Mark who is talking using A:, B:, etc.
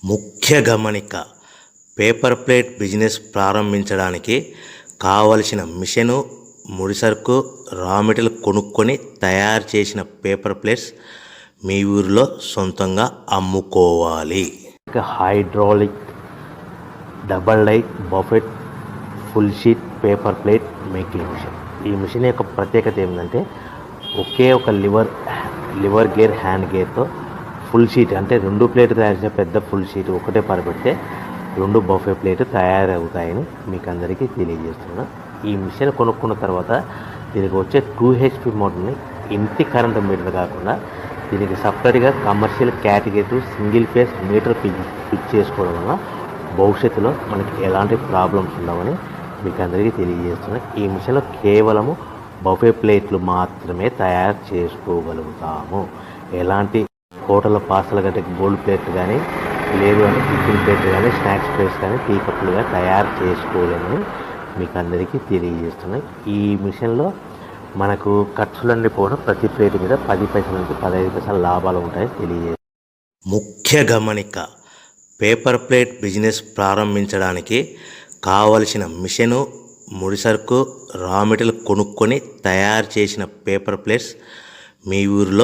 A: ముఖ్య గమనిక, paper plate business ప్రారంభించడానికి కావలసిన మిషను, ముడిసరుకు, రా మెటీరియల్ కొనుక్కొని తయారు చేసిన పేపర్ ప్లేట్స్ మీ ఊరిలో సొంతంగా అమ్ముకోవాలి. Hydraulic double die buffet full sheet paper plate making machine. ఈ మిషన్ యొక్క ప్రత్యేకత ఏంటంటే ఒకే ఒక లివర్ గేర్, హ్యాండ్ గేర్తో ఫుల్ షీట్ అంటే 2 ప్లేట్ తయారు చేసే పెద్ద ఫుల్ షీట్ ఒకటే పరబెడితే 2 బఫే ప్లేట్ తయారవుతాయని మీకు అందరికీ తెలియజేస్తున్నాను. ఈ మిషన్ కొనుక్కున్న తర్వాత దీనికి వచ్చే 2 HP మోటార్ని ఇంటి కరెంటు మీటర్ కాకుండా దీనికి సపరేట్గా commercial category single phase metre fix చేసుకోవడం వల్ల భవిష్యత్తులో మనకి ఎలాంటి ప్రాబ్లమ్స్ ఉండవని మీకు అందరికీ తెలియజేస్తున్నాను. ఈ మిషన్లో కేవలము బఫే ప్లేట్లు మాత్రమే తయారు చేసుకోగలుగుతాము. ఎలాంటి హోటల్ పార్సల్ గట్టే గోల్డ్ ప్లేట్ కానీ, లేదు అంటే టిఫిన్ ప్లేట్ కానీ, స్నాక్స్ ప్లేట్స్ కానీ, టీ కప్పులుగా తయారు చేసుకోలేమని మీకు అందరికీ తెలియజేస్తున్నాయి. ఈ మిషన్లో మనకు ఖర్చులన్నీ పోవడం ప్రతి ప్లేట్ మీద 10 పైసల నుంచి 15 పైసల లాభాలు ఉంటాయని తెలియజేస్తాయి. ముఖ్య గమనిక, పేపర్ ప్లేట్ బిజినెస్ ప్రారంభించడానికి కావలసిన మిషను, ముడిసరుకు, రా మెటీరియల్ కొనుక్కొని తయారు చేసిన పేపర్ ప్లేట్స్ మీ ఊరిలో